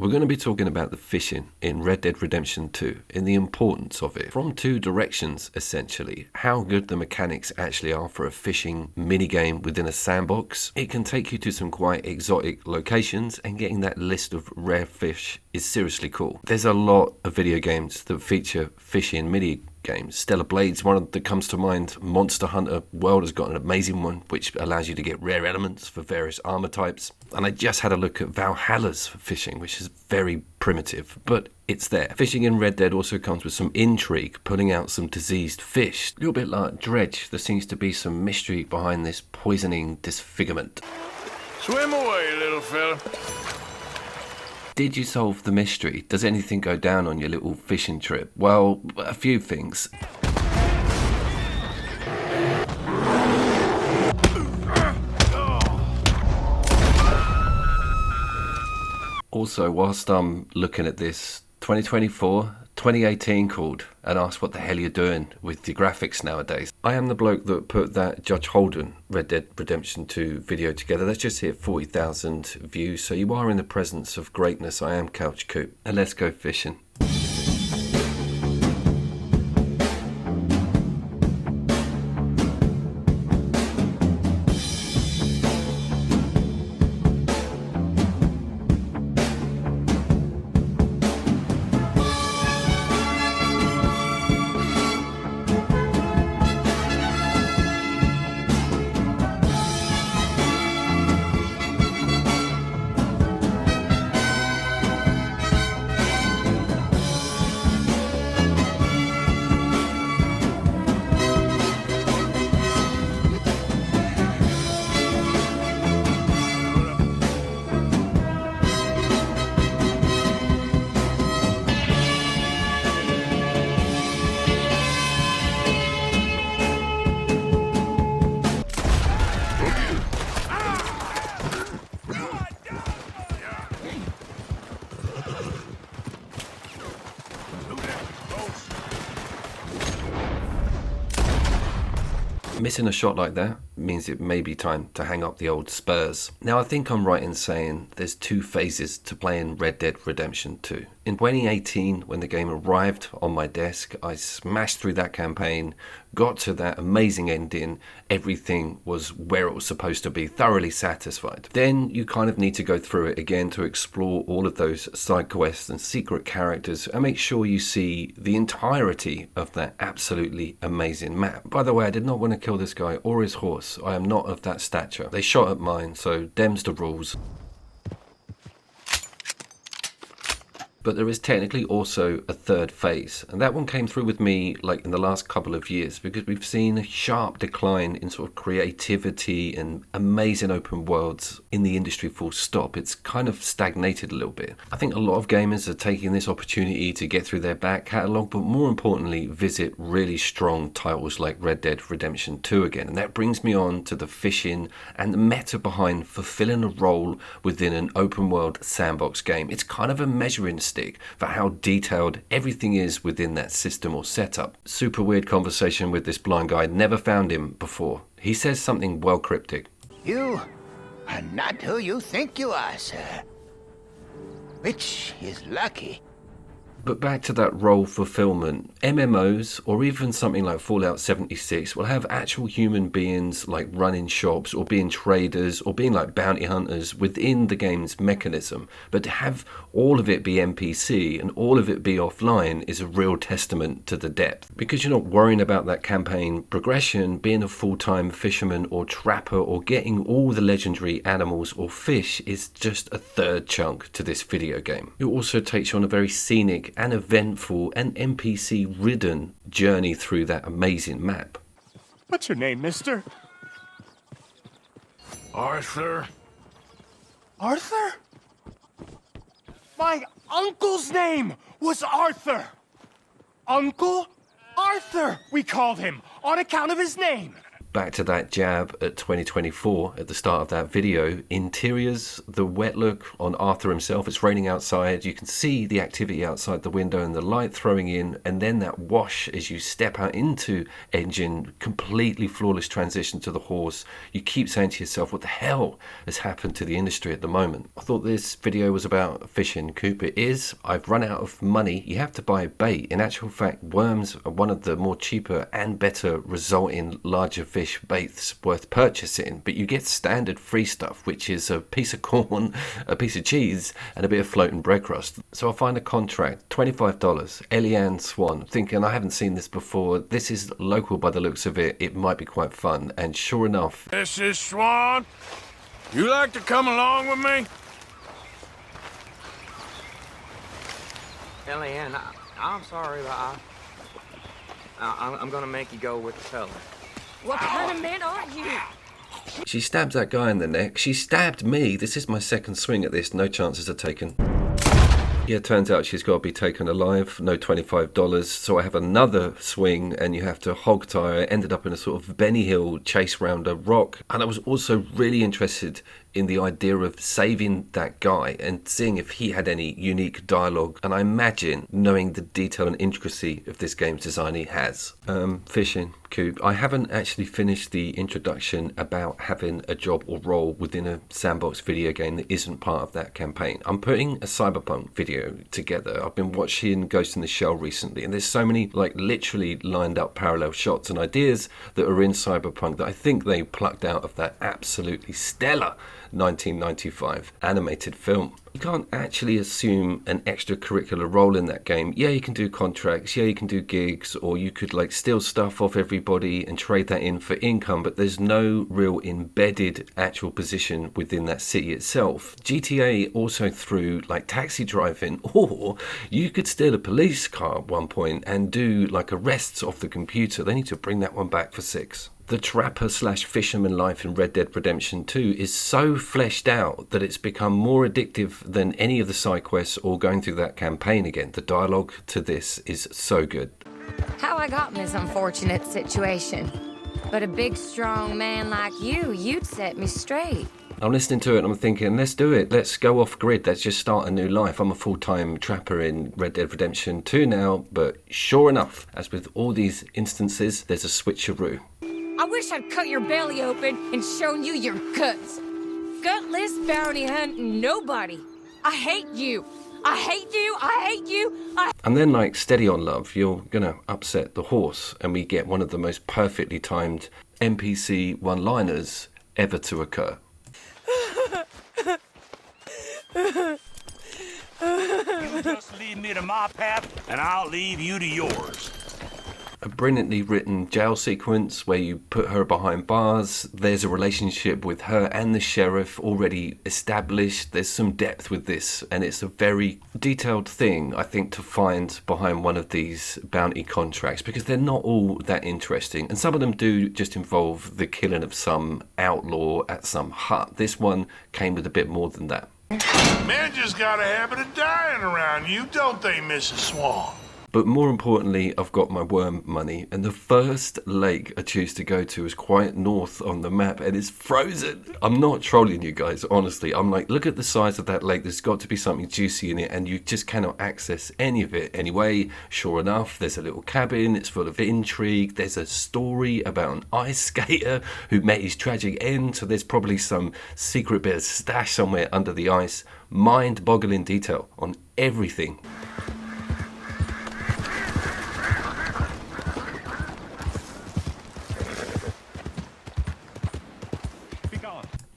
We're going to be talking about the fishing in Red Dead Redemption 2 and the importance of it from two directions, essentially. How good the mechanics actually are for a fishing minigame within a sandbox. It can take you to some quite exotic locations, and getting that list of rare fish is seriously cool. There's a lot of video games that feature fishing mini games. Stellar Blade's one that comes to mind. Monster Hunter World has got an amazing one which allows you to get rare elements for various armor types. And I just had a look at Valhalla's for fishing, which is very primitive, but it's there. Fishing in Red Dead also comes with some intrigue, pulling out some diseased fish. A little bit like Dredge, there seems to be some mystery behind this poisoning disfigurement. Swim away, little fella. Did you solve the mystery? Does anything go down on your little fishing trip? Well, a few things. Also, whilst I'm looking at this, 2024, 2018 called and asked what the hell you're doing with the graphics nowadays. I am the bloke that put that Judge Holden Red Dead Redemption 2 video together. That's just hit 40,000 views, so you are in the presence of greatness. I am Couch Coop, and let's go fishing. Missing a shot like that means it may be time to hang up the old spurs. Now, I think I'm right in saying there's two phases to playing Red Dead Redemption 2. In 2018, when the game arrived on my desk, I smashed through that campaign, got to that amazing ending, everything was where it was supposed to be, thoroughly satisfied. Then you kind of need to go through it again to explore all of those side quests and secret characters and make sure you see the entirety of that absolutely amazing map. By the way, I did not want to kill this guy or his horse. I am not of that stature. They shot at mine, so dem's the rules. But there is technically also a third phase, and that one came through with me like in the last couple of years, because we've seen a sharp decline in sort of creativity and amazing open worlds in the industry full stop. It's kind of stagnated a little bit. I think a lot of gamers are taking this opportunity to get through their back catalogue, but more importantly visit really strong titles like Red Dead Redemption 2 again. And that brings me on to the fishing and the meta behind fulfilling a role within an open world sandbox game. It's kind of a measuring stick for how detailed everything is within that system or setup. Super weird conversation with this blind guy. Never found him before. He says something well cryptic. You are not who you think you are, sir. Which is lucky. But back to that role fulfillment, MMOs or even something like Fallout 76 will have actual human beings like running shops or being traders or being like bounty hunters within the game's mechanism. But to have all of it be NPC and all of it be offline is a real testament to the depth. Because you're not worrying about that campaign progression, being a full-time fisherman or trapper or getting all the legendary animals or fish is just a third chunk to this video game. It also takes you on a very scenic and eventful and NPC-ridden journey through that amazing map. What's your name, mister? Arthur? Arthur? My uncle's name was Arthur! Uncle Arthur, we called him, on account of his name. back to that jab at 2024 at the start of that video. Interiors, the wet look on Arthur himself. It's raining outside. You can see the activity outside the window and the light throwing in, and then that wash as you step out into engine. Completely flawless transition to the horse. You keep saying to yourself, what the hell has happened to the industry at the moment? I thought this video was about fishing, Coop. It is. I've run out of money. You have to buy bait. In actual fact, worms are one of the more cheaper and better resulting larger fish baits worth purchasing, but you get standard free stuff, which is a piece of corn, a piece of cheese, and a bit of floating bread crust. So I find a contract, $25, Eliane Swan, thinking I haven't seen this before. This is local by the looks of it. It might be quite fun, and sure enough, This is Swan. You like to come along with me? Eliane, I'm sorry, but I'm gonna make you go with the fella. What kind of man are you? she stabs that guy in the neck. She stabbed me. This is my second swing at this. No chances are taken. Yeah, turns out she's got to be taken alive. No $25. So I have another swing and you have to hog tie her. Ended up in a sort of Benny Hill chase round a rock. And I was also really interested in the idea of saving that guy and seeing if he had any unique dialogue. And I imagine knowing the detail and intricacy of this game's design he has. Fishing, Coop. I haven't actually finished the introduction about having a job or role within a sandbox video game that isn't part of that campaign. I'm putting a cyberpunk video together. I've been watching Ghost in the Shell recently, and there's so many like literally lined up parallel shots and ideas that are in cyberpunk that I think they plucked out of that absolutely stellar 1995 animated film. You can't actually assume an extracurricular role in that game. Yeah, you can do contracts, yeah, you can do gigs, or you could like steal stuff off everybody and trade that in for income, but there's no real embedded actual position within that city itself. GTA also threw like taxi driving, or you could steal a police car at one point and do like arrests off the computer. They need to bring that one back for 6. The trapper/fisherman life in Red Dead Redemption 2 is so fleshed out that it's become more addictive than any of the side quests or going through that campaign again. The dialogue to this is so good. How I got in this unfortunate situation. But a big, strong man like you'd set me straight. I'm listening to it and I'm thinking, let's do it. Let's go off grid. Let's just start a new life. I'm a full-time trapper in Red Dead Redemption 2 now, but sure enough, as with all these instances, there's a switcheroo. I wish I'd cut your belly open and shown you your guts. Gutless bounty hunting nobody. I hate you. I hate you. I hate you. And then like steady on love, you're gonna upset the horse, and we get one of the most perfectly timed NPC one-liners ever to occur. You just lead me to my path, and I'll leave you to yours. A brilliantly written jail sequence where you put her behind bars. There's a relationship with her and the sheriff already established. There's some depth with this, and it's a very detailed thing, I think, to find behind one of these bounty contracts, because they're not all that interesting, and some of them do just involve the killing of some outlaw at some hut. This one came with a bit more than that. Men just got a habit of dying around you, don't they, Mrs. Swan? But more importantly, I've got my worm money, and the first lake I choose to go to is quite north on the map, and it's frozen. I'm not trolling you guys, honestly. I'm like, look at the size of that lake. There's got to be something juicy in it, and you just cannot access any of it. Anyway, sure enough, there's a little cabin. It's full of intrigue. There's a story about an ice skater who met his tragic end, so there's probably some secret bit of stash somewhere under the ice. Mind-boggling detail on everything.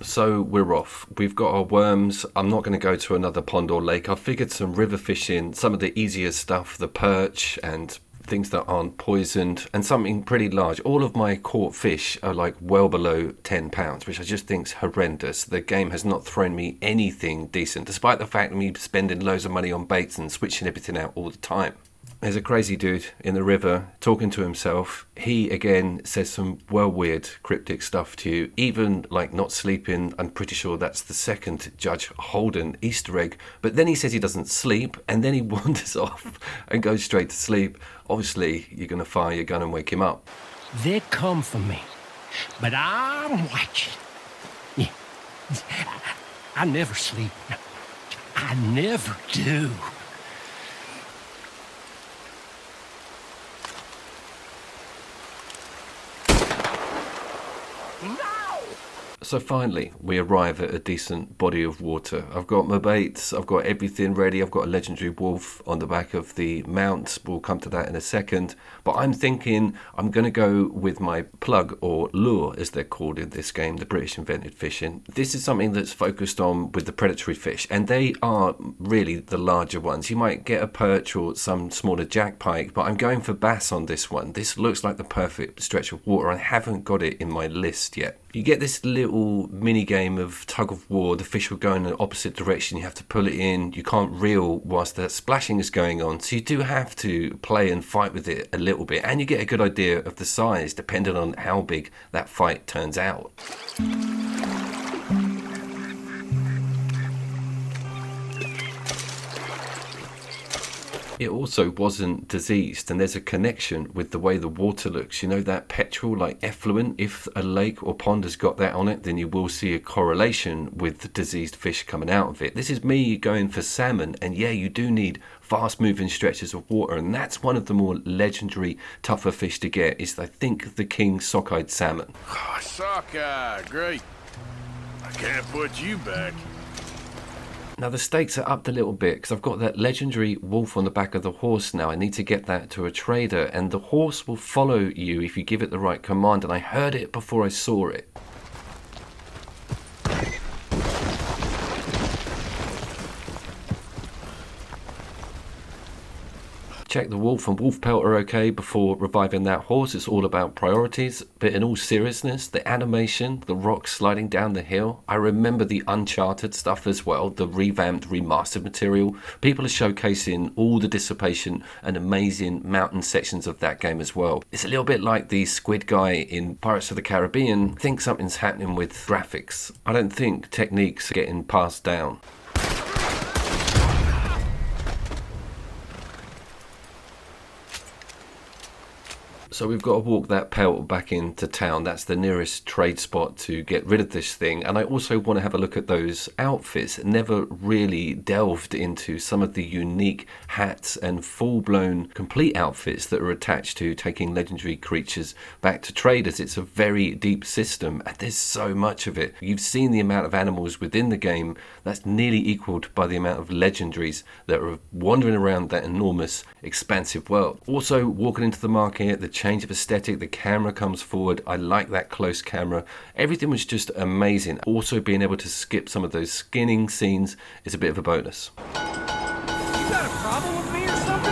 So we're off. We've got our worms. I'm not going to go to another pond or lake. I figured some river fishing, some of the easier stuff, the perch and things that aren't poisoned, and something pretty large. All of my caught fish are like well below 10 pounds, which I just think is horrendous. The game has not thrown me anything decent, despite the fact of me spending loads of money on baits and switching everything out all the time. There's a crazy dude in the river talking to himself. He again says some well weird cryptic stuff to you, even like not sleeping. I'm pretty sure that's the second Judge Holden Easter egg. But then he says he doesn't sleep, and then he wanders off and goes straight to sleep. Obviously, you're going to fire your gun and wake him up. They come for me. but I'm watching. Yeah. I never sleep. I never do. So finally, we arrive at a decent body of water. I've got my baits, I've got everything ready, I've got a legendary wolf on the back of the mount. We'll come to that in a second. But I'm thinking I'm going to go with my plug, or lure as they're called in this game, the British invented fishing. This is something that's focused on with the predatory fish, and they are really the larger ones. You might get a perch or some smaller jack pike, but I'm going for bass on this one. This looks like the perfect stretch of water. I haven't got it in my list yet. You get this little mini game of tug of war. The fish will go in the opposite direction. You have to pull it in. You can't reel whilst that splashing is going on. So you do have to play and fight with it a little bit. And you get a good idea of the size depending on how big that fight turns out. It also wasn't diseased, and there's a connection with the way the water looks. You know, that petrol, like effluent, if a lake or pond has got that on it, then you will see a correlation with the diseased fish coming out of it. This is me going for salmon, and yeah, you do need fast moving stretches of water, and that's one of the more legendary, tougher fish to get, is I think the king sockeye salmon. Oh, sockeye, great. I can't put you back. Now the stakes are upped a little bit because I've got that legendary wolf on the back of the horse now. I need to get that to a trader, and the horse will follow you if you give it the right command, and I heard it before I saw it. Check the wolf and wolf pelt are okay before reviving that horse. It's all about priorities. But in all seriousness, the animation, the rocks sliding down the hill, I remember the Uncharted stuff as well, the revamped, remastered material. People are showcasing all the dissipation and amazing mountain sections of that game as well. It's a little bit like the squid guy in Pirates of the Caribbean. I think something's happening with graphics. I don't think techniques are getting passed down. So we've got to walk that pelt back into town. That's the nearest trade spot to get rid of this thing. And I also want to have a look at those outfits. Never really delved into some of the unique hats and full-blown complete outfits that are attached to taking legendary creatures back to traders. It's a very deep system, and there's so much of it. You've seen the amount of animals within the game. That's nearly equaled by the amount of legendaries that are wandering around that enormous, expansive world. Also, walking into the market, the change of aesthetic, the camera comes forward. I like that close camera. Everything was just amazing. Also, being able to skip some of those skinning scenes is a bit of a bonus. You got a problem with me or something?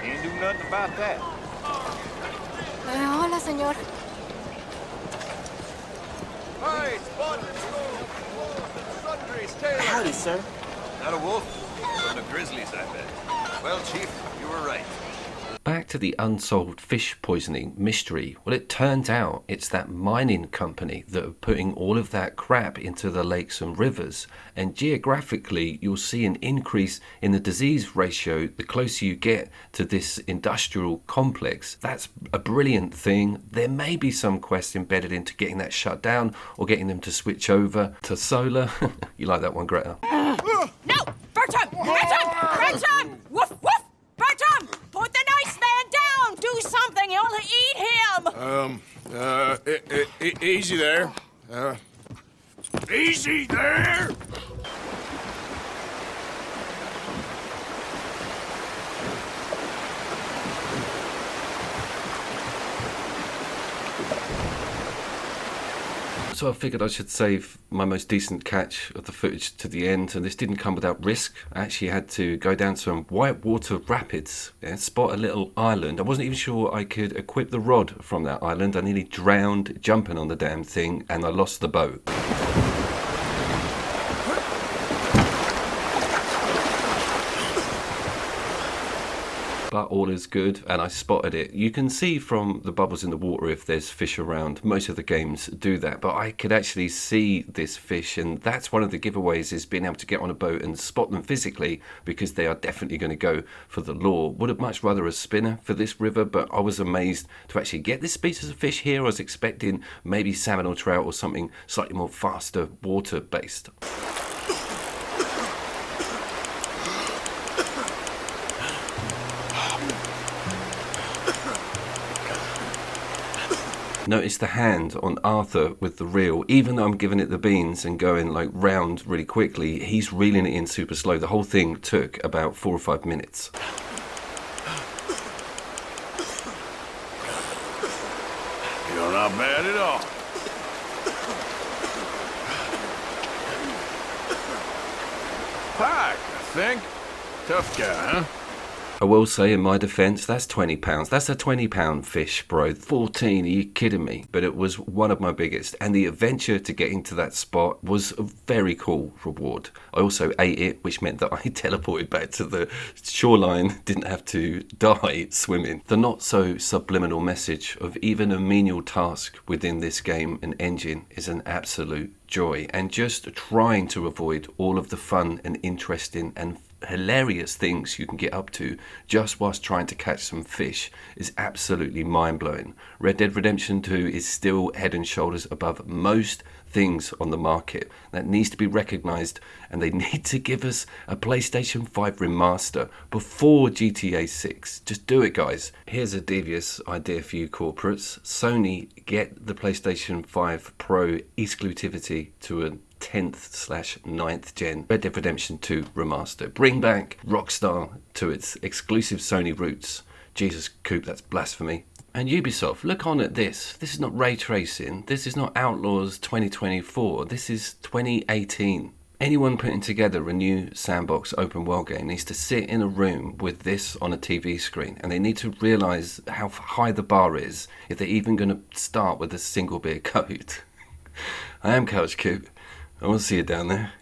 Can't do nothing about that. Hola, señor. Hey, spot. Sundry's tail. Howdy, sir. Not a wolf. From the grizzlies, I bet. Well, Chief, you were right. Back to the unsolved fish poisoning mystery. Well, it turns out it's that mining company that are putting all of that crap into the lakes and rivers. And geographically, you'll see an increase in the disease ratio the closer you get to this industrial complex. That's a brilliant thing. There may be some quest embedded into getting that shut down or getting them to switch over to solar. You like that one, Greta? No! Bertram! Bertram! Bertram! Woof, woof! Bertram! Put the nice man down! Do something! You'll eat him! Easy there. Easy there! So I figured I should save my most decent catch of the footage to the end, and this didn't come without risk. I actually had to go down some whitewater rapids and spot a little island. I wasn't even sure I could equip the rod from that island. I nearly drowned jumping on the damn thing, and I lost the boat. but all is good, and I spotted it. You can see from the bubbles in the water if there's fish around. Most of the games do that, but I could actually see this fish, and that's one of the giveaways, is being able to get on a boat and spot them physically, because they are definitely going to go for the lure. Would have much rather a spinner for this river, but I was amazed to actually get this species of fish here. I was expecting maybe salmon or trout or something slightly more faster water based. Notice the hand on Arthur with the reel. Even though I'm giving it the beans and going like round really quickly, he's reeling it in super slow. The whole thing took about 4 or 5 minutes. You're not bad at all. Pike, I think. Tough guy, huh? I will say, in my defence, that's £20. That's a £20 fish, bro. 14, are you kidding me? But it was one of my biggest. And the adventure to get into that spot was a very cool reward. I also ate it, which meant that I teleported back to the shoreline, didn't have to die swimming. The not so subliminal message of even a menial task within this game and engine is an absolute joy. And just trying to avoid all of the fun and interesting and hilarious things you can get up to just whilst trying to catch some fish is absolutely mind-blowing. Red Dead Redemption 2 is still head and shoulders above most things on the market. That needs to be recognised, and they need to give us a PlayStation 5 remaster before GTA 6. Just do it, guys. Here's a devious idea for you corporates. Sony, get the PlayStation 5 Pro exclusivity to a 10th/9th gen Red Dead Redemption 2 remaster. Bring back Rockstar to its exclusive Sony roots. Jesus, Coop, that's blasphemy. And Ubisoft, look on at this. This is not ray tracing. This is not Outlaws 2024. This is 2018. Anyone putting together a new sandbox open world game needs to sit in a room with this on a TV screen, and they need to realise how high the bar is if they're even going to start with a single beer code. I am Couch Coop. I will see you down there.